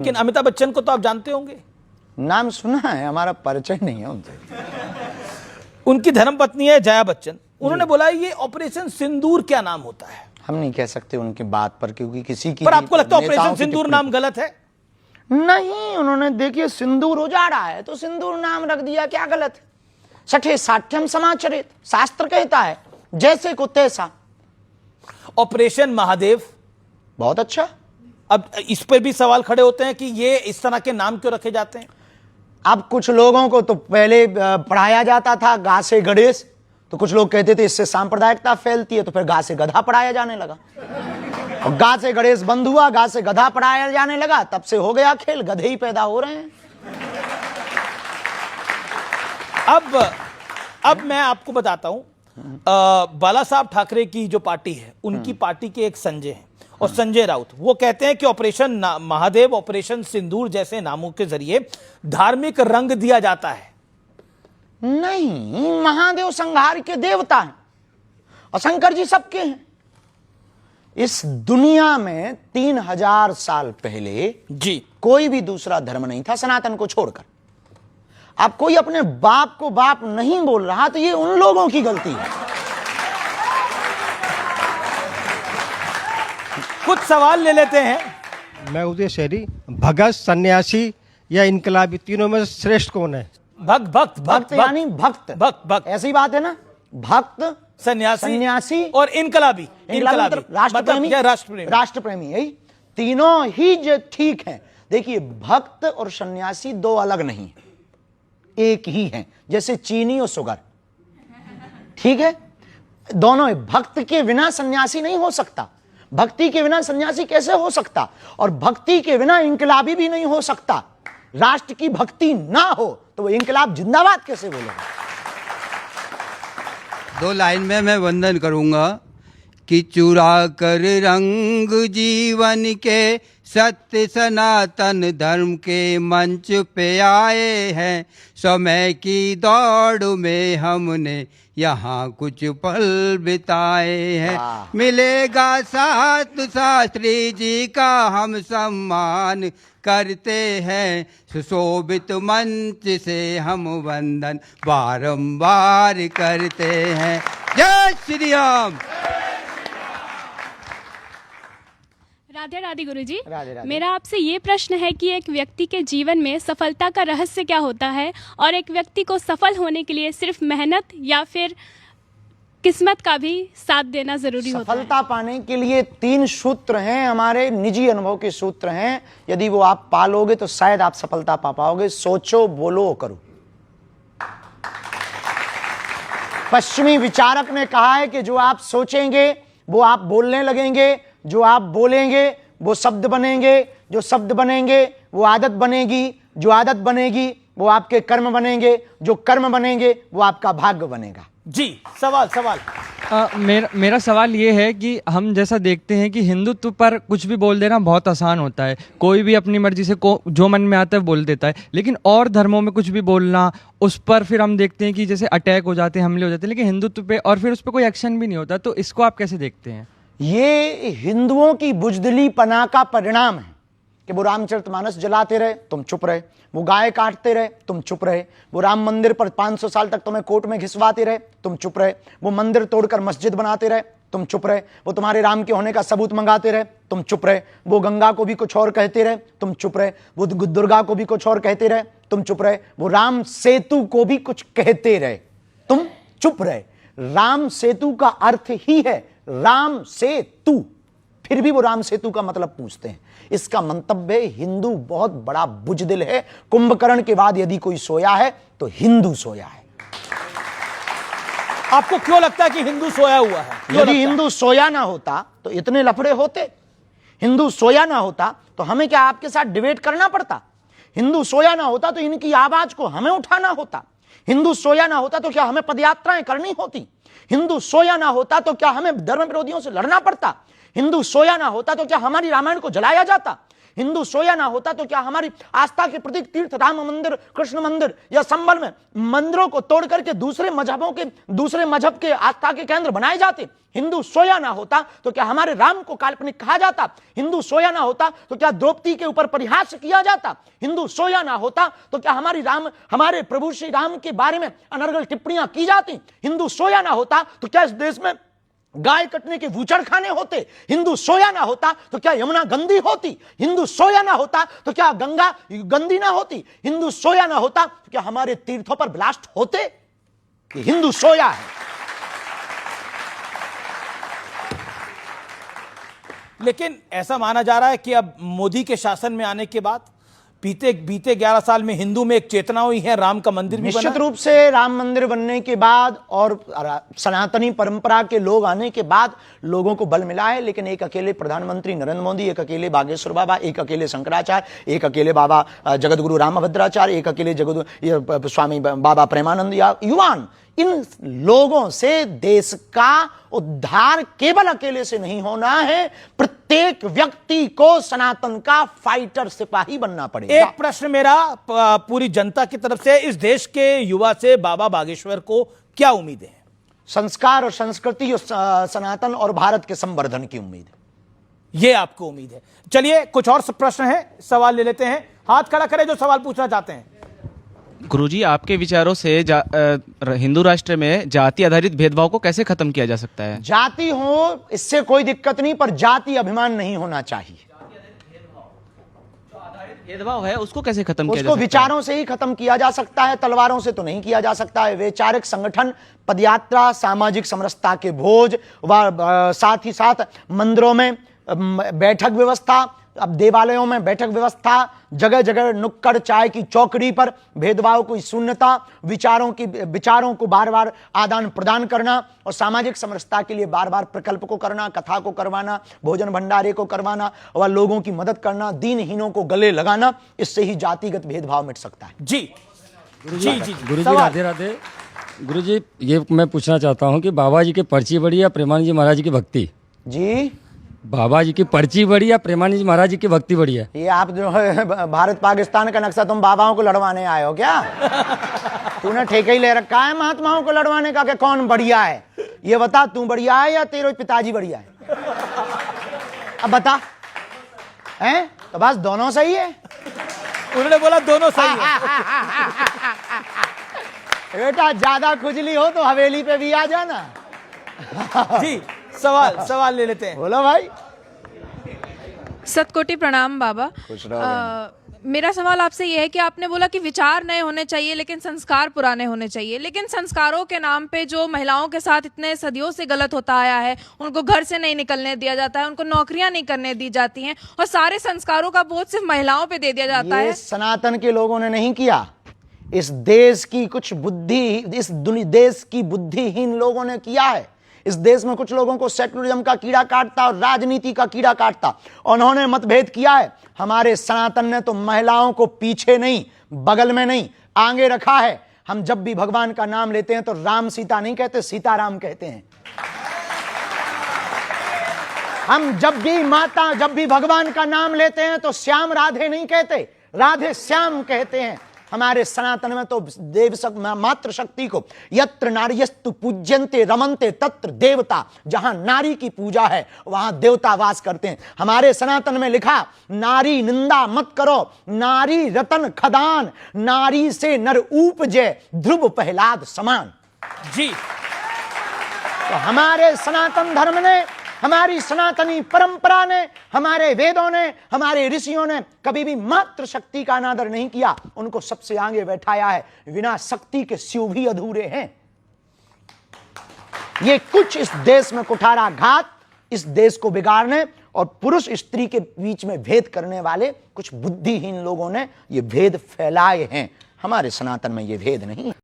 लेकिन अमिताभ बच्चन को तो आप जानते होंगे, नाम सुना है, हमारा परिचय नहीं है उनसे। उनकी धर्मपत्नी है जया बच्चन। उन्होंने बोला ये ऑपरेशन सिंदूर क्या नाम होता है? हम नहीं कह सकते उनकी बात पर, क्योंकि किसी की पर आपको लगता है ऑपरेशन सिंदूर नाम गलत है? नहीं, उन्होंने देखिए सिंदूर उजाड़ा है तो सिंदूर नाम रख दिया, क्या गलत है? सठे साठ्यम समाचरित, शास्त्र कहता है जैसे को तैसा। ऑपरेशन महादेव, बहुत अच्छा। अब इस पर भी सवाल खड़े होते हैं कि ये इस तरह के नाम क्यों रखे जाते हैं? अब कुछ लोगों को तो पहले पढ़ाया जाता था गा से गणेश, तो कुछ लोग कहते थे इससे सांप्रदायिकता फैलती है, तो फिर गा से गधा पढ़ाया जाने लगा। और गा से गणेश बंद हुआ, गा से गधा पढ़ाया जाने लगा, तब से हो गया खेल, गधे ही पैदा हो रहे हैं। अब मैं आपको बताता हूं, बाला साहब ठाकरे की जो पार्टी है, उनकी पार्टी के एक संजय हैं और संजय राउत, वो कहते हैं कि ऑपरेशन महादेव, ऑपरेशन सिंदूर जैसे नामों के जरिए धार्मिक रंग दिया जाता है। नहीं, महादेव संहार के देवता हैं और शंकर जी सबके हैं। इस दुनिया में 3000 साल पहले जी कोई भी दूसरा धर्म नहीं था सनातन को छोड़कर। अब कोई अपने बाप को बाप नहीं बोल रहा तो ये उन लोगों की गलती है। कुछ सवाल ले लेते हैं। मैं उदय शहरी, भगत, सन्यासी या इनकलाबी, तीनों में श्रेष्ठ कौन है? भक्त यानी भक्त, भक्त ऐसी बात है ना, भक्त, सन्यासी और इनकलाबी राष्ट्रप्रेमी, राष्ट्रप्रेमी, यही तीनों ही जो ठीक हैं। देखिए, भक्त और सन्यासी दो अलग नहीं है, एक ही हैं, जैसे चीनी और शुगर, ठीक है? दोनों है। भक्त के बिना सन्यासी नहीं हो सकता, भक्ति के बिना सन्यासी कैसे हो सकता, और भक्ति के बिना इनकलाबी भी नहीं हो सकता। राष्ट्र की भक्ति ना हो तो वो इनकलाब जिंदाबाद कैसे बोलेगा? दो लाइन में मैं वंदन करूंगा कि चुरा कर रंग जीवन के सत्य सनातन धर्म के मंच पे आए हैं। समय की दौड़ में हमने यहाँ कुछ पल बिताए हैं। मिलेगा साथ शास्त्री जी का हम सम्मान करते हैं। सुशोभित मंच से हम वंदन बारंबार करते हैं। जय श्री राम। राधे राधे गुरुजी। राधे राधे। मेरा आपसे ये प्रश्न है कि एक व्यक्ति के जीवन में सफलता का रहस्य क्या होता है, और एक व्यक्ति को सफल होने के लिए सिर्फ मेहनत या फिर किस्मत का भी साथ देना जरूरी होता है? सफलता पाने के लिए 3 सूत्र हैं, हमारे निजी अनुभव के सूत्र हैं। यदि वो आप पालोगे तो शायद आप सफलता पा पाओगे। सोचो, बोलो, करो। पश्चिमी विचारक ने कहा है कि जो आप सोचेंगे वो आप बोलने लगेंगे, जो आप बोलेंगे वो शब्द बनेंगे, जो शब्द बनेंगे वो आदत बनेगी, जो आदत बनेगी वो आपके कर्म बनेंगे, जो कर्म बनेंगे वो आपका भाग्य बनेगा। जी सवाल मेरा सवाल ये है कि हम जैसा देखते हैं कि हिंदुत्व पर कुछ भी बोल देना बहुत आसान होता है, कोई भी अपनी मर्जी से जो मन में आता है बोल देता है, लेकिन और धर्मों में कुछ भी बोलना, उस पर फिर हम देखते हैं कि जैसे अटैक हो जाते हैं, हमले हो जाते हैं, लेकिन हिंदुत्व पे और फिर उस पर कोई एक्शन भी नहीं होता। तो इसको आप कैसे देखते हैं? ये हिंदुओं की बुजदिली पना का परिणाम है कि वो रामचरितमानस जलाते रहे, तुम चुप रहे, वो गाय काटते रहे, तुम चुप रहे, वो राम मंदिर पर 500 साल तक तुम्हें कोर्ट में घिसवाते रहे, तुम चुप रहे, वो मंदिर तोड़कर मस्जिद बनाते रहे, तुम चुप रहे, वो तुम्हारे राम के होने का सबूत मंगाते रहे, तुम चुप रहे, वो गंगा को भी कुछ और कहते रहे, तुम चुप रहे, वो दुर्गा को भी कुछ और कहते रहे, तुम चुप रहे, वो राम सेतु को भी कुछ कहते रहे, तुम चुप रहे। राम सेतु का अर्थ ही है राम सेतु, फिर भी वो राम सेतु का मतलब पूछते हैं। इसका मंतव्य है हिंदू बहुत बड़ा बुजदिल है। कुंभकर्ण के बाद यदि कोई सोया है तो हिंदू सोया है। आपको क्यों लगता है कि हिंदू सोया हुआ है? यदि हिंदू सोया ना होता तो इतने लफड़े होते? हिंदू सोया ना होता तो हमें क्या आपके साथ डिबेट करना पड़ता? हिंदू सोया ना होता तो इनकी आवाज को हमें उठाना होता? हिंदू सोया ना होता तो क्या हमें पदयात्राएं करनी होती? हिंदू सोया ना होता तो क्या हमें धर्म विरोधियों से लड़ना पड़ता? हिंदू सोया ना होता तो क्या हमारी रामायण को जलाया जाता? हिंदू सोया ना होता तो क्या हमारी आस्था के प्रतीक तीर्थ राम मंदिर, कृष्ण मंदिर या संबल में मंदिरों को तोड़ करके दूसरे मजहब के आस्था के केंद्र बनाए जाते? हिंदू सोया ना होता तो क्या हमारे राम को काल्पनिक कहा जाता? हिंदू सोया ना होता तो क्या द्रौपदी के ऊपर परिहास किया जाता? हिंदू सोया ना होता तो क्या हमारे प्रभु श्री राम के बारे में अनर्गल टिप्पणियां की जाती? हिंदू सोया ना होता तो क्या इस देश में गाय कटने के वूचड़ खाने होते? हिंदू सोया ना होता तो क्या यमुना गंदी होती? हिंदू सोया ना होता तो क्या गंगा गंदी ना होती? हिंदू सोया ना होता तो क्या हमारे तीर्थों पर ब्लास्ट होते? कि हिंदू सोया है। लेकिन ऐसा माना जा रहा है कि अब मोदी के शासन में आने के बाद बीते 11 साल में हिंदू में एक चेतना हुई है, राम का मंदिर भी बना। निश्चित रूप से राम मंदिर बनने के बाद और सनातनी परंपरा के लोग आने के बाद लोगों को बल मिला है, लेकिन एक अकेले प्रधानमंत्री नरेंद्र मोदी, एक अकेले बागेश्वर बाबा, एक अकेले शंकराचार्य, एक अकेले बाबा जगतगुरु रामभद्राचार्य, एक अकेले स्वामी बाबा प्रेमानंद या युवान, इन लोगों से देश का उद्धार केवल अकेले से नहीं होना है। प्रत्येक व्यक्ति को सनातन का फाइटर सिपाही बनना पड़ेगा। एक प्रश्न मेरा पूरी जनता की तरफ से, इस देश के युवा से बाबा बागेश्वर को क्या उम्मीदें हैं? संस्कार और संस्कृति और सनातन और भारत के संवर्धन की उम्मीद है। ये आपको उम्मीद है। चलिए कुछ और प्रश्न है, सवाल ले लेते हैं। हाथ खड़ा करें जो सवाल पूछना चाहते हैं। गुरुजी, आपके विचारों से हिंदू राष्ट्र में जाति आधारित भेदभाव को कैसे खत्म किया जा सकता है? जाति हो इससे कोई दिक्कत नहीं, पर जाति अभिमान नहीं होना चाहिए। भेदभाव है उसको कैसे खत्म किया जा उसको सकता है? विचारों से ही खत्म किया जा सकता है, तलवारों से तो नहीं किया जा सकता है। वैचारिक संगठन, पदयात्रा, सामाजिक समरसता के भोज व साथ ही साथ मंदिरों में बैठक व्यवस्था, अब देवालयों में बैठक व्यवस्था, जगह जगह नुक्कड़ चाय की चौकड़ी पर भेदभाव की शून्यता, विचारों को बार बार आदान प्रदान करना और सामाजिक समरसता के लिए बार बार प्रकल्प को करना, कथा को करवाना, भोजन भंडारे को करवाना और लोगों की मदद करना, दीनहीनों को गले लगाना, इससे ही जातिगत भेदभाव मिट सकता है। जी जी जी गुरुजी राधे राधे। गुरुजी, ये मैं पूछना चाहता हूँ कि बाबा जी की पर्ची बड़ी या प्रेमानंद जी महाराज की भक्ति? जी, बाबा जी की पर्ची बड़ी या प्रेमानंद जी महाराज जी की भक्ति बड़ी है? ये आप जो है भारत पाकिस्तान का नक्शा तुम बाबाओं को लड़वाने आए हो क्या? तूने ठेके ही ले रखा है महात्माओं को लड़वाने का कि कौन बढ़िया है? ये बता, तू बढ़िया है या तेरे पिताजी बढ़िया है? अब बता, हैं? तो बस दोनों सही है। उन्होंने बोला दोनों सही है। बेटा ज्यादा खुजली हो तो हवेली पे भी आ जाना। जी सवाल ले लेते हैं। बोलो भाई। सतकोटि प्रणाम बाबा। मेरा सवाल आपसे यह है कि आपने बोला कि विचार नए होने चाहिए लेकिन संस्कार पुराने होने चाहिए, लेकिन संस्कारों के नाम पे जो महिलाओं के साथ इतने सदियों से गलत होता आया है, उनको घर से नहीं निकलने दिया जाता है, उनको नौकरियां नहीं करने दी जाती हैं और सारे संस्कारों का बोझ सिर्फ महिलाओं पे दे दिया जाता है। सनातन के लोगों ने नहीं किया, इस देश की देश की बुद्धिहीन लोगों ने किया है। इस देश में कुछ लोगों को सेकुलरिज्म का कीड़ा काटता और राजनीति का कीड़ा काटता, उन्होंने मतभेद किया है। हमारे सनातन ने तो महिलाओं को पीछे नहीं, बगल में नहीं, आगे रखा है। हम जब भी भगवान का नाम लेते हैं तो राम सीता नहीं कहते, सीताराम कहते हैं। हम जब भी भगवान का नाम लेते हैं तो श्याम राधे नहीं कहते, राधे श्याम कहते हैं। हमारे सनातन में तो मातृ शक्ति को यत्र नार्यस्तु पूज्यन्ते रमन्ते तत्र देवता, जहां नारी की पूजा है वहां देवता वास करते हैं। हमारे सनातन में लिखा, नारी निंदा मत करो, नारी रतन खदान, नारी से नर उपजे ध्रुव प्रहलाद समान। जी, तो हमारे सनातन धर्म ने, हमारी सनातनी परंपरा ने, हमारे वेदों ने, हमारे ऋषियों ने कभी भी मातृ शक्ति का अनादर नहीं किया, उनको सबसे आगे बैठाया है। बिना शक्ति के शिव भी अधूरे हैं। ये कुछ इस देश में कुठाराघात, इस देश को बिगाड़ने और पुरुष स्त्री के बीच में भेद करने वाले कुछ बुद्धिहीन लोगों ने ये भेद फैलाए हैं। हमारे सनातन में ये भेद नहीं है।